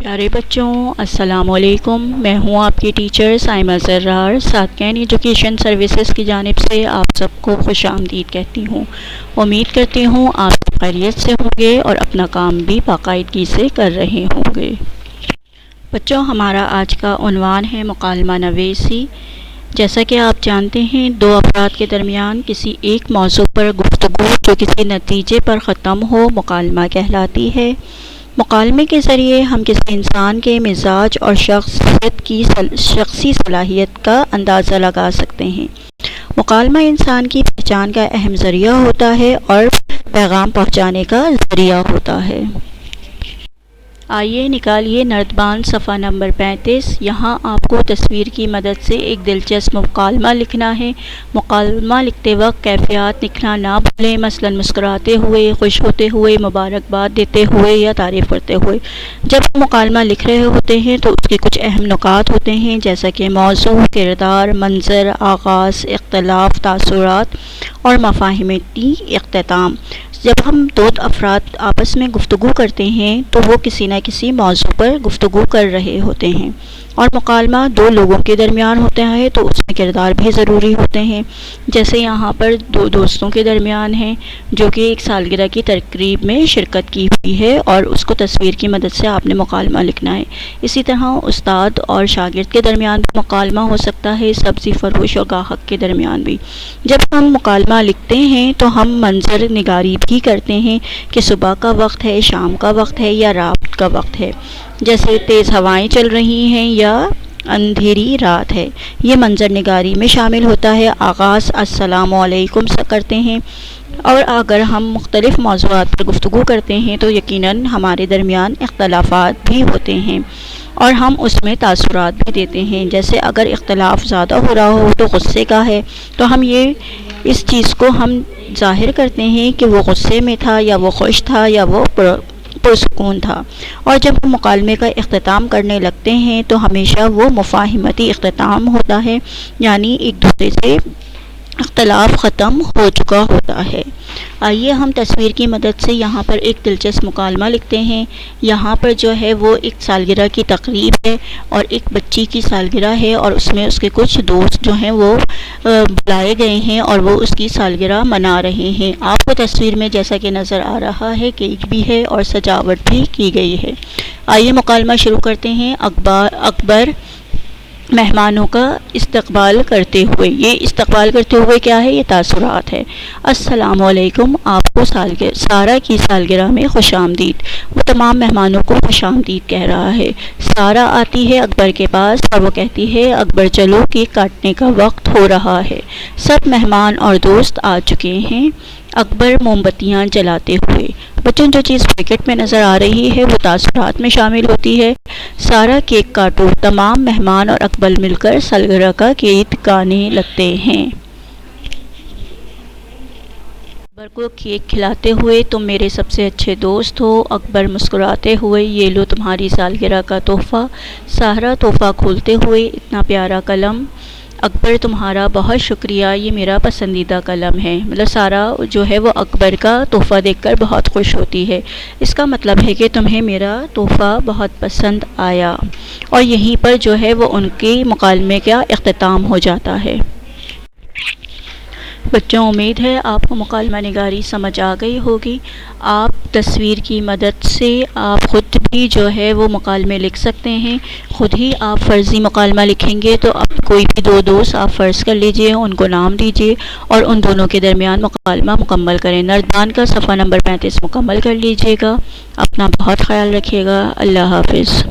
پیارے بچوں، السلام علیکم۔ میں ہوں آپ کی ٹیچر سائمہ زرار، صادقین ایجوکیشن سروسز کی جانب سے آپ سب کو خوش آمدید کہتی ہوں۔ امید کرتی ہوں آپ خیریت سے ہوں گے اور اپنا کام بھی باقاعدگی سے کر رہے ہوں گے۔ بچوں، ہمارا آج کا عنوان ہے مکالمہ نویسی۔ جیسا کہ آپ جانتے ہیں، دو افراد کے درمیان کسی ایک موضوع پر گفتگو جو کسی نتیجے پر ختم ہو مکالمہ کہلاتی ہے۔ مکالمے کے ذریعے ہم کسی انسان کے مزاج اور شخصیت کی شخصی صلاحیت کا اندازہ لگا سکتے ہیں۔ مکالمہ انسان کی پہچان کا اہم ذریعہ ہوتا ہے اور پیغام پہنچانے کا ذریعہ ہوتا ہے۔ آئیے نکالیے نردبان صفحہ نمبر 35۔ یہاں آپ کو تصویر کی مدد سے ایک دلچسپ مکالمہ لکھنا ہے۔ مکالمہ لکھتے وقت کیفیات لکھنا نہ بھولیں، مثلاً مسکراتے ہوئے، خوش ہوتے ہوئے، مبارکباد دیتے ہوئے یا تعریف کرتے ہوئے۔ جب ہم مکالمہ لکھ رہے ہوتے ہیں تو اس کے کچھ اہم نکات ہوتے ہیں، جیسا کہ موضوع، کردار، منظر، آغاز، اختلاف، تاثرات اور مفاہیمی اختتام۔ جب ہم دو افراد آپس میں گفتگو کرتے ہیں تو وہ کسی نہ کسی موضوع پر گفتگو کر رہے ہوتے ہیں، اور مکالمہ دو لوگوں کے درمیان ہوتا ہے تو اس میں کردار بھی ضروری ہوتے ہیں۔ جیسے یہاں پر دو دوستوں کے درمیان ہیں جو کہ ایک سالگرہ کی تقریب میں شرکت کی ہوئی ہے، اور اس کو تصویر کی مدد سے آپ نے مکالمہ لکھنا ہے۔ اسی طرح استاد اور شاگرد کے درمیان بھی مکالمہ ہو سکتا ہے، سبزی فروش اور گاہک کے درمیان بھی۔ جب ہم مکالمہ لکھتے ہیں تو ہم منظر نگاری بھی کرتے ہیں کہ صبح کا وقت ہے، شام کا وقت ہے یا رات کا وقت ہے، جیسے تیز ہوائیں چل رہی ہیں یا اندھیری رات ہے، یہ منظر نگاری میں شامل ہوتا ہے۔ آغاز السلام علیکم سے کرتے ہیں، اور اگر ہم مختلف موضوعات پر گفتگو کرتے ہیں تو یقیناً ہمارے درمیان اختلافات بھی ہوتے ہیں اور ہم اس میں تاثرات بھی دیتے ہیں۔ جیسے اگر اختلاف زیادہ ہو رہا ہو تو غصے کا ہے تو ہم اس چیز کو ہم ظاہر کرتے ہیں کہ وہ غصے میں تھا یا وہ خوش تھا یا وہ پرسکون تھا۔ اور جب ہم مکالمے کا اختتام کرنے لگتے ہیں تو ہمیشہ وہ مفاہمتی اختتام ہوتا ہے، یعنی ایک دوسرے سے اختلاف ختم ہو چکا ہوتا ہے۔ آئیے ہم تصویر کی مدد سے یہاں پر ایک دلچسپ مکالمہ لکھتے ہیں۔ یہاں پر جو ہے وہ ایک سالگرہ کی تقریب ہے اور ایک بچی کی سالگرہ ہے، اور اس میں اس کے کچھ دوست جو ہیں وہ بلائے گئے ہیں اور وہ اس کی سالگرہ منا رہے ہیں۔ آپ کو تصویر میں جیسا کہ نظر آ رہا ہے کیک بھی ہے اور سجاوٹ بھی کی گئی ہے۔ آئیے مکالمہ شروع کرتے ہیں۔ اکبر مہمانوں کا استقبال کرتے ہوئے، یہ استقبال کرتے ہوئے کیا ہے؟ یہ تاثرات ہے۔ السلام علیکم، آپ کو سارہ کی سالگرہ میں خوش آمدید۔ وہ تمام مہمانوں کو خوش آمدید کہہ رہا ہے۔ سارہ آتی ہے اکبر کے پاس اور وہ کہتی ہے اکبر چلو کیک کاٹنے کا وقت ہو رہا ہے۔ سب مہمان اور دوست آ چکے ہیں۔ اکبر موم بتیاں جلاتے ہوئے۔ بچوں، جو چیز پیکٹ میں نظر آ رہی ہے وہ تاثرات میں شامل ہوتی ہے۔ سارہ کیک کاٹو، تمام مہمان اور اکبر مل کر سالگرہ کا گیت گانے لگتے ہیں۔ اکبر کو کیک کھلاتے ہوئے، تم میرے سب سے اچھے دوست ہو۔ اکبر مسکراتے ہوئے، یہ لو تمہاری سالگرہ کا تحفہ۔ سارہ تحفہ کھولتے ہوئے، اتنا پیارا قلم۔ اکبر تمہارا بہت شکریہ، یہ میرا پسندیدہ قلم ہے۔ مطلب سارہ جو ہے وہ اکبر کا تحفہ دیکھ کر بہت خوش ہوتی ہے۔ اس کا مطلب ہے کہ تمہیں میرا تحفہ بہت پسند آیا، اور یہیں پر جو ہے وہ ان کے مکالمے کا اختتام ہو جاتا ہے۔ بچوں، امید ہے آپ کو مکالمہ نگاری سمجھ آ گئی ہوگی۔ آپ تصویر کی مدد سے آپ خود بھی جو ہے وہ مکالمے لکھ سکتے ہیں۔ خود ہی آپ فرضی مکالمہ لکھیں گے تو اب کوئی بھی دو دوست آپ فرض کر لیجئے، ان کو نام دیجئے اور ان دونوں کے درمیان مکالمہ مکمل کریں۔ نردبان کا صفحہ نمبر 35 مکمل کر لیجئے گا۔ اپنا بہت خیال رکھیے گا۔ اللہ حافظ۔